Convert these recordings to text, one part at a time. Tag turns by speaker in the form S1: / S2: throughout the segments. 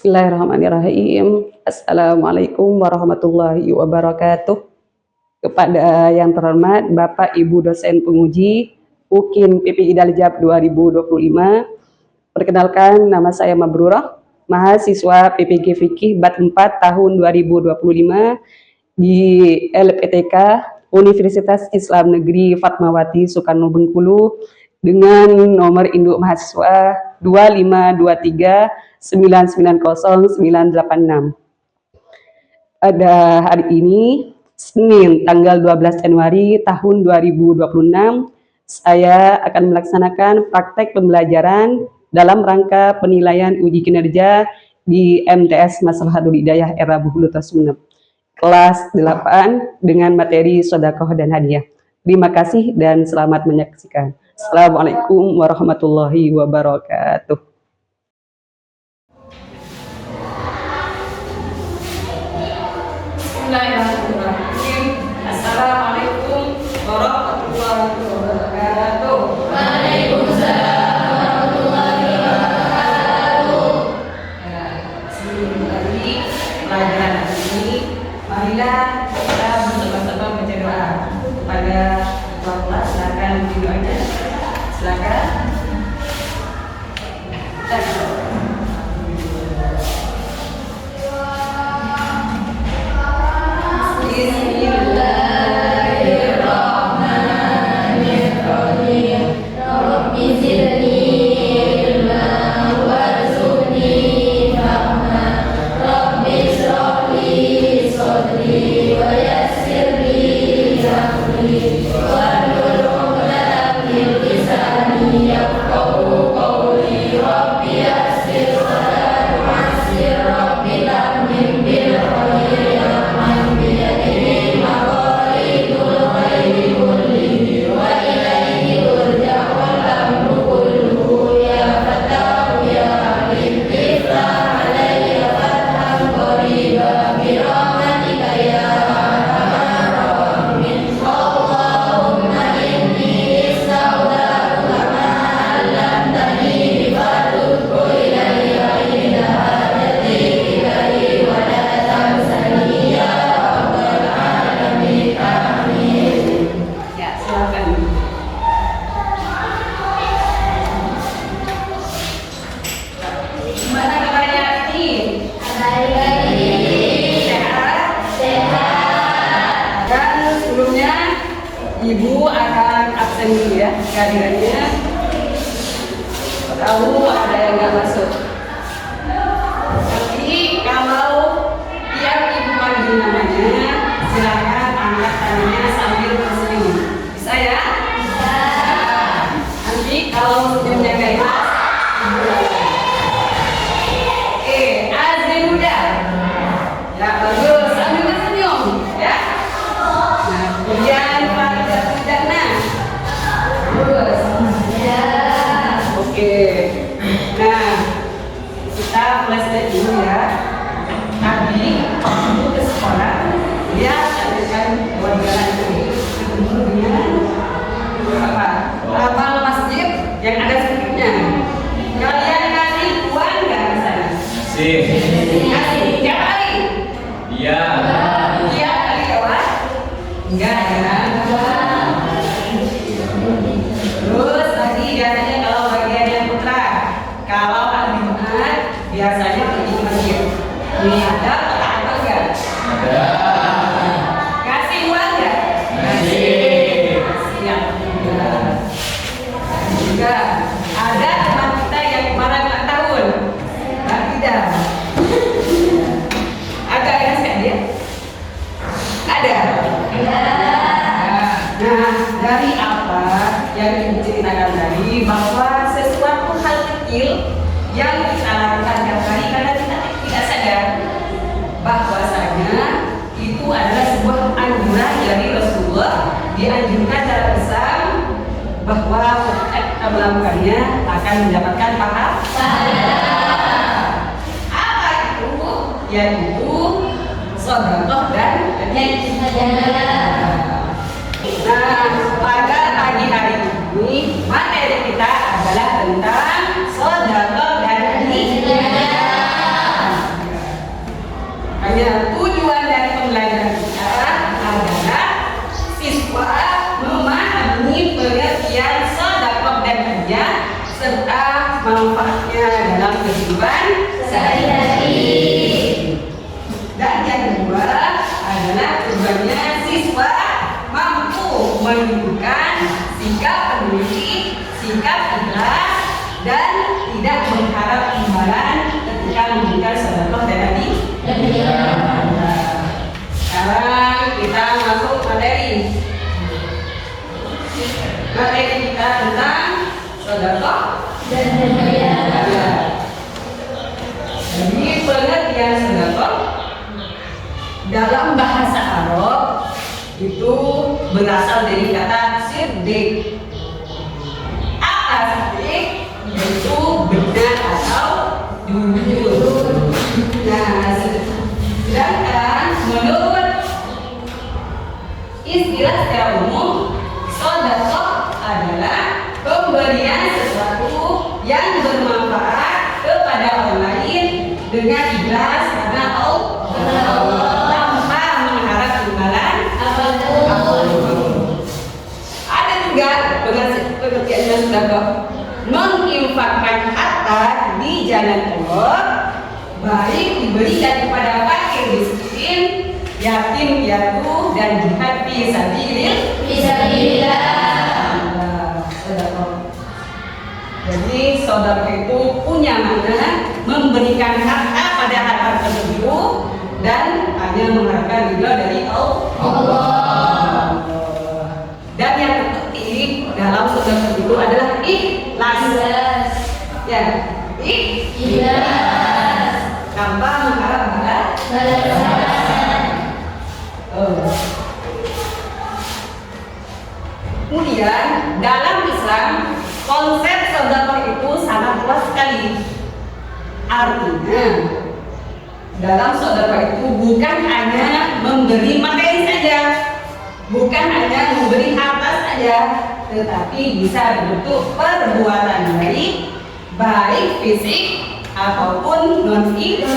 S1: Bismillahirrahmanirrahim. Assalamualaikum warahmatullahi wabarakatuh. Kepada yang terhormat Bapak Ibu dosen penguji UKIN PPI Daljab 2025. Perkenalkan, nama saya Mabrurah, mahasiswa PPG Fikih Bat 4 tahun 2025 di LPTK Universitas Islam Negeri Fatmawati Soekarno Bengkulu dengan nomor induk mahasiswa 25239900986. Pada hari ini, Senin tanggal 12 Januari tahun 2026, saya akan melaksanakan praktek pembelajaran dalam rangka penilaian uji kinerja di MTS Maslahatul Hidayah Era Buhuluta Sumeneb, kelas 8 dengan materi sedekah dan hadiah. Terima kasih dan selamat menyaksikan. Assalamualaikum warahmatullahi wabarakatuh.
S2: Bismillahirrahmanirrahim. Assalamualaikum warahmatullahi wabarakatuh.
S3: Waalaikumsalam warahmatullahi wabarakatuh.
S2: Sebelum tadi pelajaran ini, marilah kita bersama-sama baca doa kepada Allah. Silakan doanya. Silakan. Ibu akan absen dulu ya, kehadirannya. Tahu ada yang nggak masuk. Tapi kalau tiap ibu panggil namanya, silakan angkat tangannya sambil bersenyum. Bisa ya? Bisa. Nanti kalau senyumnya nggak ikhlas, ibu lagi. Oke, Azri muda. Ya bagus, sambil bersenyum, ya. Nah, kemudian nah, kita flashback dulu ya. Tadi ibu ke sekolah, dia sampaikan wawancara ini ketemu dengan apa? Hafal masjid yang ada skripnya. Kalian kasih uang nggak di sana? Kasih tiap hari?
S3: Iya.
S2: Tiap hari kawan? Enggak ya. Terus tadi biasanya kalau bagiannya putra, kalau hari Jumat biasanya pergi ke masjid. Ini ada apa enggak?
S3: Ada.
S2: Kasih uang enggak?
S3: Kasih.
S2: Siap juga. Ada teman kita yang kemarin ulang tahun. Mbak Ida. Ada yang nggak dia? Ada. Nah, dari apa yang ibu ceritakan tadi, bahwa sesuatu hal kecil yang kita lakukan tiap hari karena kita tidak sadar bahwasanya itu adalah sebuah anjuran dari Rasulullah, dianjurkan secara besar bahwa ketika kita melakukannya akan mendapatkan pahala. Apa itu? Yaitu sedekah dan hadiah. Nah, pada pagi hari ini materi kita adalah tentang sedekah dan hadiah. kehidupan sehari-hari. Dan yang kedua adalah tujuannya siswa mampu menunjukkan sikap peduli, sikap ikhlas, dan tidak mengharap imbalan ketika memberikan sedekah dan tadi. Sekarang kita masuk materi. Materi kita tentang sedekah dan hadiah. Jadi pengertian sedekah dalam bahasa Arab itu berasal dari kata siddiq. Apa siddiq? Yaitu benar atau jujur. Nah, sedangkan menurut istilah secara umum, sedekah adalah pemberian sesuatu yang bermanfaat kepada orang lain dengan ikhlas karena Allah, tanpa mengharap imbalan apapun. Ada juga pengertiannya sedekah, menginfakkan harta di jalan Allah, baik diberikan kepada fakir miskin, yatim piatu, dan jihad fi sabilillah. Jadi sedekah itu punya makna memberikan harta pada harta tersebut dan hanya mengharapkan ridha dari Allah. Dan yang terpenting dalam sedekah itu adalah ikhlas. Ya, ikhlas tanpa mengharap balasan. Kemudian dalam Islam konsep sedekah itu sangat luas sekali. Artinya dalam sedekah itu bukan hanya memberi materi saja, bukan hanya memberi harta saja, tetapi bisa bentuk perbuatan baik fisik ataupun non fisik.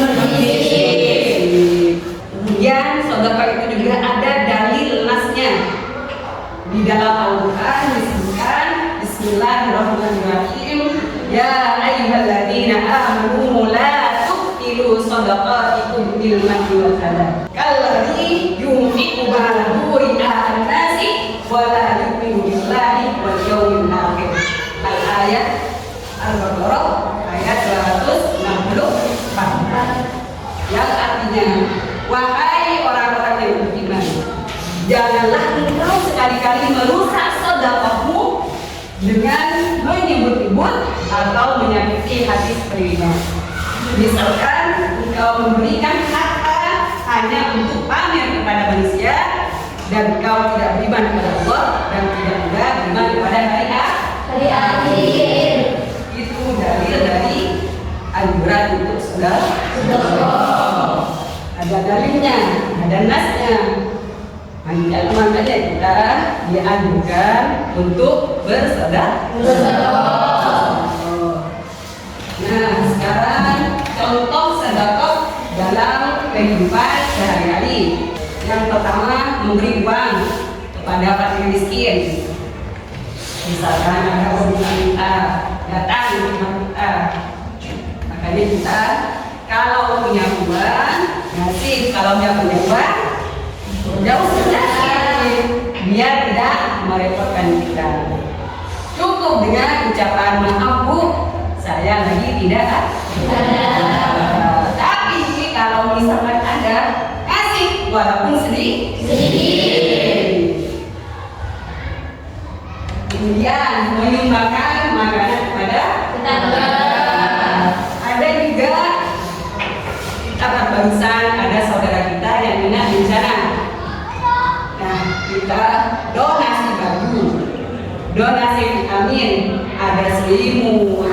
S2: Kemudian sedekah itu juga ada dalil nasnya. Di dalam Al-Quran disebutkan Bismillahirrahmanirrahim, ya ayyuhalladzina amanu la tubtilu shadaqatikum bil manni wal adha kalladzi yunfiqu malahu ri'a'an nasi wa la yu'minu billahi wal yawmil akhir. Al-ayat Al-Baqarah ayat 264, yang artinya, wahai orang-orang yang beriman, janganlah engkau sekali-kali merusak sedekahmu dengan menyebut-nyebut atau menyakiti hati sekeliling. Misalkan engkau memberikan harta hanya untuk pamer kepada manusia, dan engkau tidak beriman kepada Allah dan tidak juga beriman kepada hari akhir. Itu dalil dari anjuran untuk sedekah. Ada dalilnya, ada nasnya. Makanya kita dianjurkan untuk bersedekah. Nah, sekarang contoh sedekah dalam kehidupan sehari-hari. Yang pertama, memberi uang kepada fakir miskin. Misalkan ada orang minta datang ke rumah kita, makanya kita kalau punya uang ngasih, kalau nggak punya uang jauh sedikit, biar tidak merepotkan kita. Cukup dengan ucapan maaf bu, saya lagi tidak ada. Tapi kalau misalkan ada, kasih walaupun sedikit. Kemudian menyumbangkan makanan kepada tetangga. Ada juga kita barusan ada saudara kita yang kena bencana. Nah, kita donasi baju, donasi vitamin, ada selimut,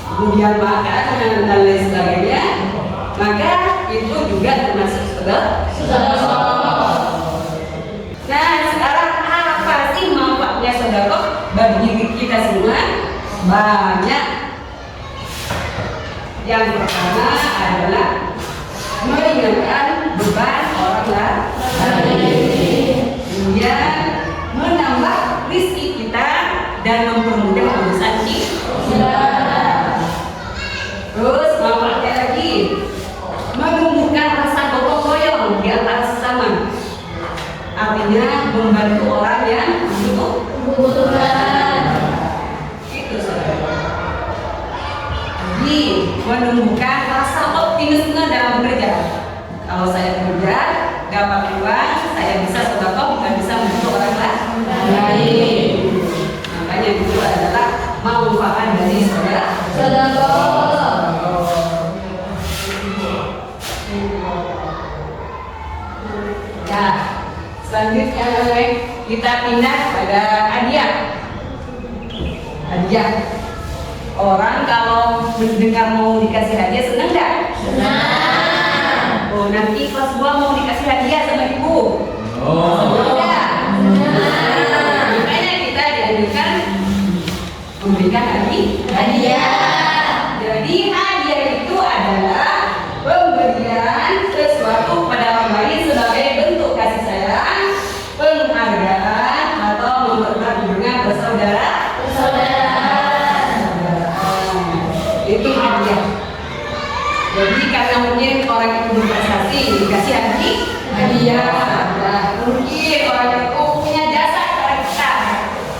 S2: kemudian makanan dan lain sebagainya. Maka itu juga termasuk sedekah. Nah, sekarang apa sih manfaatnya sedekah bagi kita semua? Banyak. Yang pertama adalah meringankan beban orang lain. Kemudian menambah rezeki kita dan mempermudah urusan kita. Terus artinya membantu orang yang membutuhkan. Itu saudara. Jadi menumbuhkan rasa optimisme dalam bekerja. Kalau saya bekerja, dapat uang, saya bisa sedekah, bukan bisa membantu orang lain. Makanya itu adalah manfaat dari sedekah. Nah, selanjutnya kita pindah pada hadiah. Hadiah. Orang kalau mendengar mau dikasih hadiah senang nggak? Senang. Oh, nanti kelas 2 mau dikasih hadiah sama ibu. Ya. Makanya kita dianjurkan memberikan hadiah. Jadi hadiah itu adalah pemberian sesuatu pada orang lain sebagai bentuk kasih sayang, penghargaan, atau mempererat hubungan bersaudara. Itu hadiah. Jadi karena mungkin orang itu berprestasi dikasih hadiah. Nah, mungkin orang itu punya jasa kepada kita,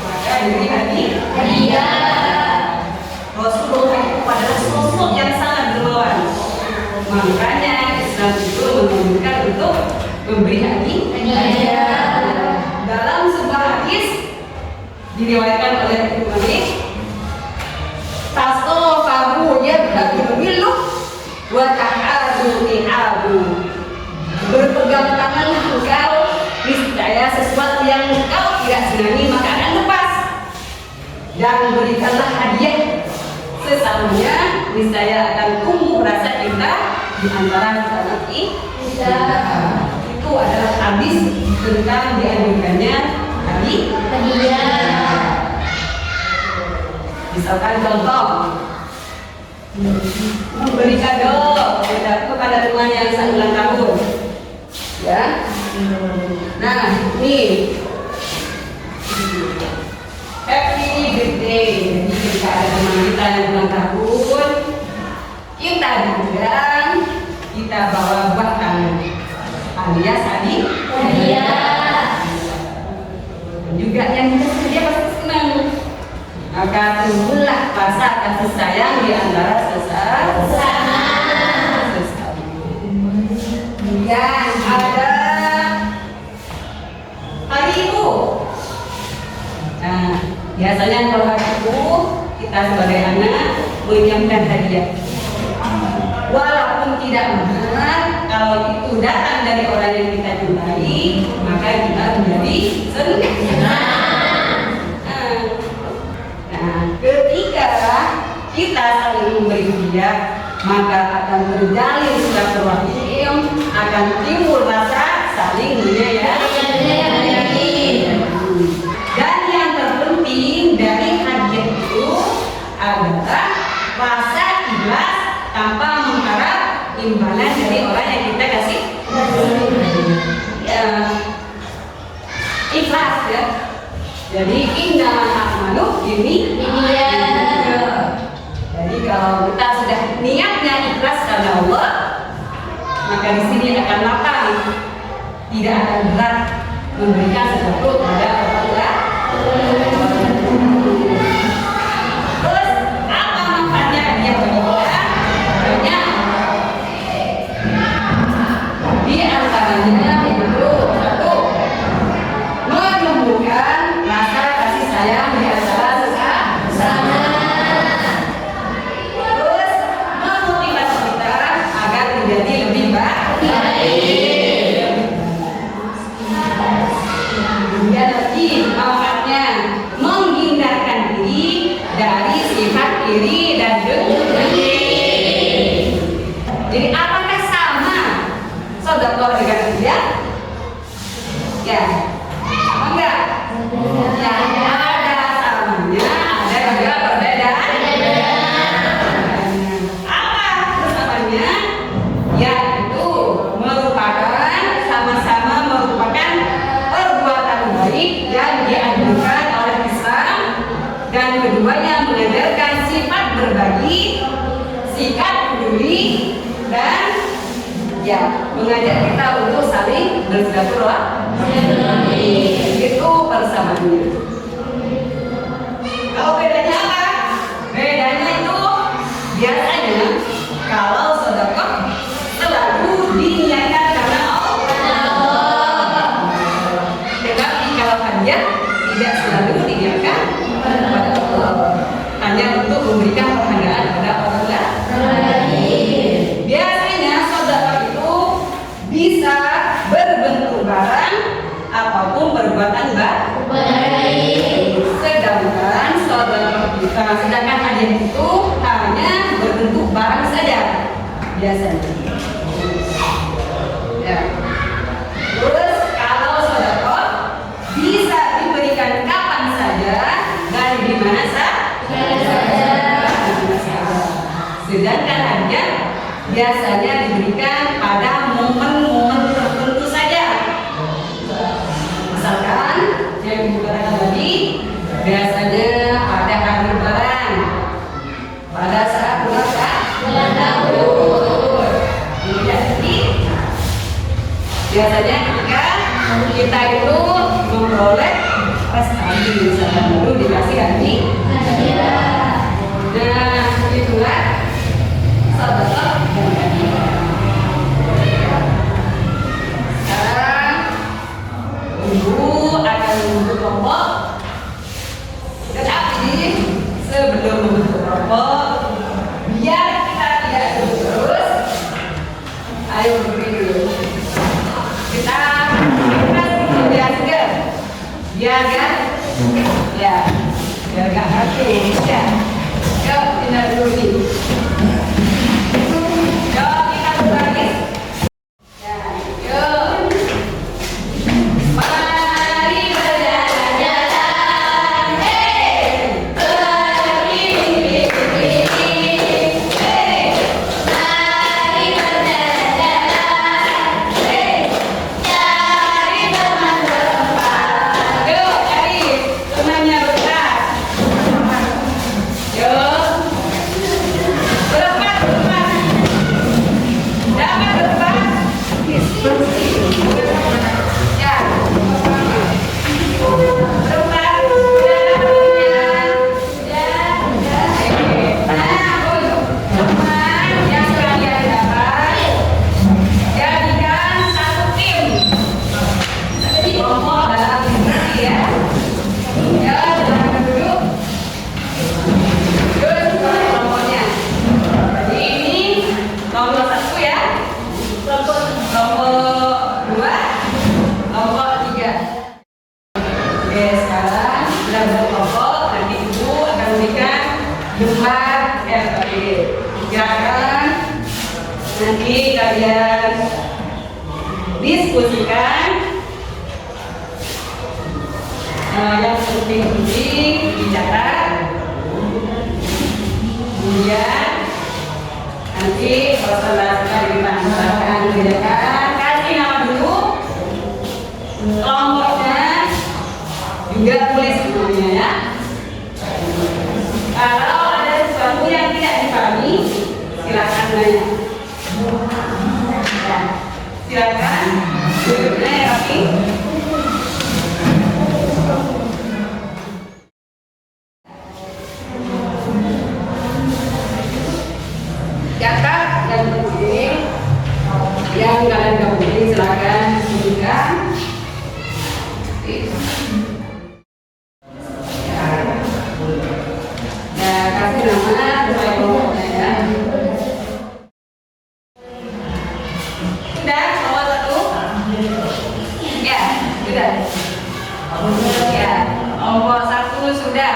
S2: maka diberi hadiah. Rasulullah itu adalah sosok yang sangat dermawan. Makanya Islam itu menganjurkan untuk memberi hadiah. Dalam sebuah hadis diriwayatkan oleh Ibnu Malik, tasofahu yadul milu wa ta'adu ni'abu. Berpegang tangan engkau, niscaya sesuatu yang engkau tidak senangi maka akan lepas. Dan berikanlah hadiah, sesamanya niscaya akan tumbuh rasa cinta di antara kita. Itu adalah hadis tentang dianjurkannya hadiah. Misalkan contoh, memberi kado kepada teman yang saat ulang tahun, ya. Nah, nih happy birthday. Jadi ketika ada teman kita yang ulang tahun, kita diundang, kita bawa buah tangan alias hadiah. Juga yang dikasih dia pasti senang. Maka tumbuhlah rasa kasih sayang di antara sesama. Kemudian ada hari ibu. Nah, biasanya kalau hari ibu kita sebagai anak menyiapkan hadiah. Walaupun tidak mahal, kalau itu datang dari orang yang kita cintai, maka kita menjadi senang. Ketika kita saling memberi hadiah, maka akan terjalin silaturahim, akan timbul rasa saling menyayangi. Dan yang terpenting dari hadiah itu adalah rasa ikhlas tanpa mengharap imbalan dari orang yang kita kasih. Ya, ikhlas ya. Jadi innamal a'malu binniyat. Jadi kalau kita sudah niatnya ikhlas karena Allah, maka di sini akan lapang, tidak akan berat memberikan sesuatu kepada orang lain. Terus apa manfaatnya hadiah bagi kita? Banyak. Di antaranya itu satu, menumbuhkan rasa kasih sayang di antara sesama. Terus memotivasi kita agar menjadi lebih baik. Kemudian lagi manfaatnya menghindarkan diri dari sifat iri dan dengki. Jadi apakah sama sedekah dengan dia? Ya, sama enggak? Ya, ada samanya, ada juga perbedaan. Apa persamaannya? Yaitu merupakan sama-sama merupakan perbuatan baik yang dianjurkan oleh Islam, dan keduanya mengajarkan sifat berbagi, sikap peduli, dan ya mengajak kita untuk saling bersilaturahmi. Itu persamaannya. Kalau bedanya apa? Bedanya itu biasanya kalau sedekah selalu diniatkan karena Allah. Tetapi kalau hadiah tidak selalu diniatkan kepada Allah, hanya untuk memberikan penghargaan kepada orang lain. Biasanya sedekah itu bisa berbentuk barang ataupun perbuatan baik. Sedangkan hadiah itu hanya berbentuk barang saja biasanya. Ya. Terus kalau sedekah bisa diberikan kapan saja dan di mana saja. Sedangkan hadiah biasanya diberikan pada momen-momen tertentu saja. Misalkan yang dikatakan tadi biasanya pada hari lebaran, pada saat ulang tahun. Jadi biasanya ketika kita itu memperoleh prestasi, misalkan baru dikasih hadiah. Nah, itulah sedekah dan hadiah. Sekarang Ibu akan membentuk kelompok. Tetapi sebelum membentuk kelompok, biar kita tidak terus, ayo berdiri dulu. Kita biar segar, biar kan? Ya, biar gak hati. Ya, yuk pindah dulu nih. Yuk kita berbagi. Ya, yuk. Nanti kalian diskusikan yang penting-penting dicatat, kemudian nanti presentasikan ditandakan, kerjakan, kasih nama dulu, kelompoknya juga tulis namanya ya. Kalau ada sesuatu yang tidak dipahami, silakan nanya. Ya, silakan duduknya ya Rafi. Catat dan penting yang kalian gabungin, silakan tunjukkan. Ya, kasih nama sesuai kelompoknya ya. Sudah, nomor 1? Ya, sudah. Ya, nomor 1 sudah.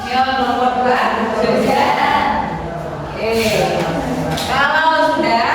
S2: Ya, nomor 2 sudah. Oke. Kalau sudah,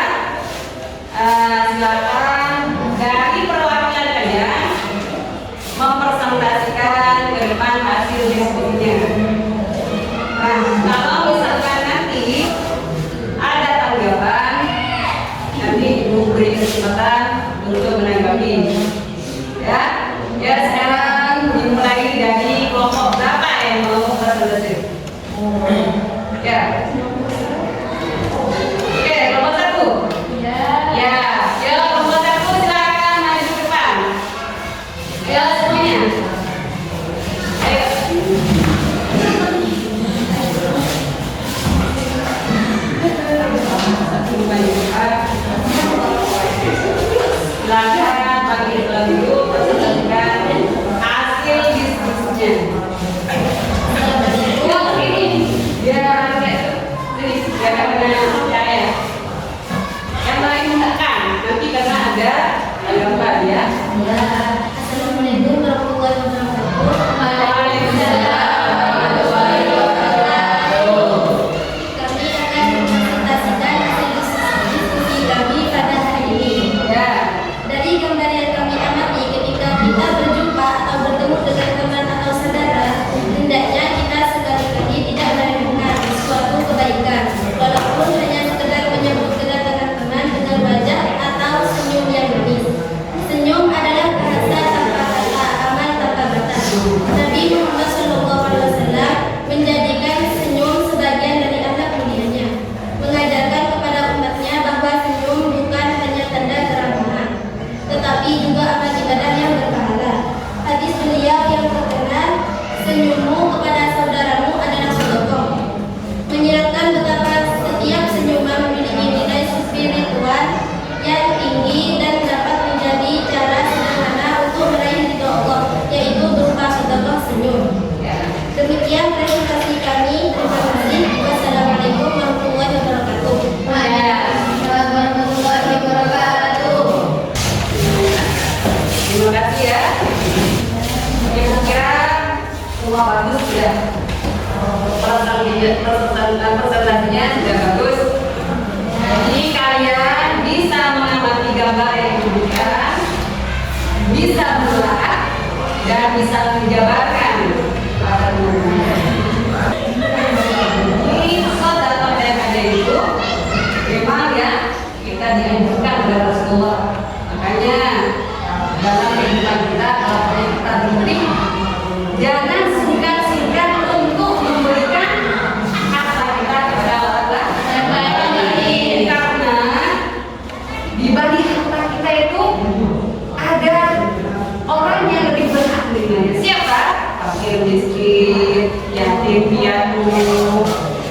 S2: jangan percaya. Yang lain menekan, nanti karena ada gambar ya.
S4: Ya, Assalamualaikum warahmatullahi wabarakatuh.
S2: Waalaikumsalam warahmatullahi wabarakatuh.
S4: Kami akan mempresentasikan hasil diskusi kami pada hari ini.
S2: Ya,
S4: Dari gambar yang kami amati ketika kita berjumpa atau bertemu dengan teman atau saudara, hendaknya kita sekali-kali tidak meremehkan suatu kebaikan, walaupun hanya sekedar menyambut kedatangan teman dengan wajah atau senyum yang manis. Senyum adalah bahasa tanpa kata, amal tanpa batas. Nabi Muhammad SAW menjadikan senyum sebagian dari akhlak mulianya, mengajarkan kepada umatnya bahwa senyum bukan hanya tanda keramahan, tetapi juga amal ibadah yang berpahala. Hadis beliau yang terkenal, senyummu kepada saudaramu adalah sedekah, menyiratkan betapa setiap senyuman memiliki nilai spiritual yang tinggi dan dapat menjadi cara sederhana untuk meraih ridho Allah, yaitu berupa sedekah senyum. Demikian presentasi kami. Terima kasih. Wassalamualaikum warahmatullahi wabarakatuh. Waalaikumsalam warahmatullahi wabarakatuh.
S2: terima kasih ya. Saya kira semua bagus ya. Presentasinya sudah bagus. Jadi kalian bisa mengamati gambar yang diberikan, bisa menelaah dan bisa menjabarkan pada dirinya. Ini soal yang ada itu memang ya kita dianjurkan oleh Rasulullah. Makanya dalam kehidupan kita kalau kita diberi, jangan singkat-singkat untuk memberikan harta kita kepada Allah yang baik. Karena di balik harta kita itu ada orang yang lebih berhak dengannya. Siapa? Fakir miskin, yatim piatu,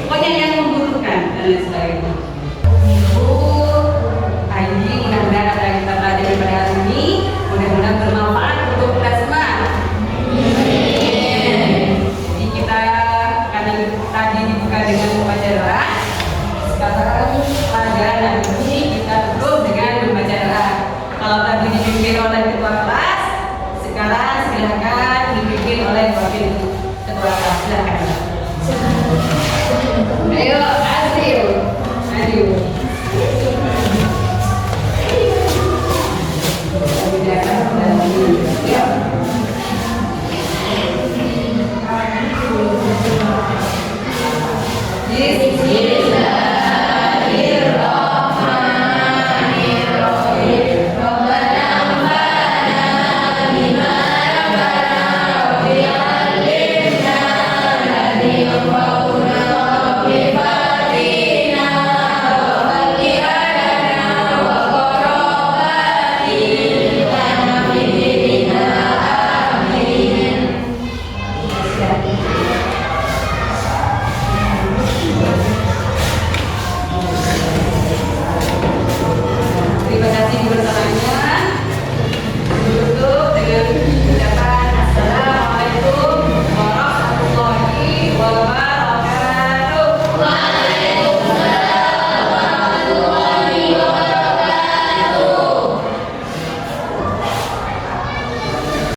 S2: pokoknya yang membutuhkan dan lain sebagainya. Ini mudah-mudahan apa yang kita pelajari pada hari ini mudah-mudahan bermanfaat untuk kita semua. Jadi kita karena tadi dibuka dengan membaca doa, sekarang pelajaran hari ini kita tutup dengan membaca doa. Kalau tadi dipimpin oleh ketua kelas, sekarang silakan dipimpin oleh wakil ketua kelas. Silakan. Ayo.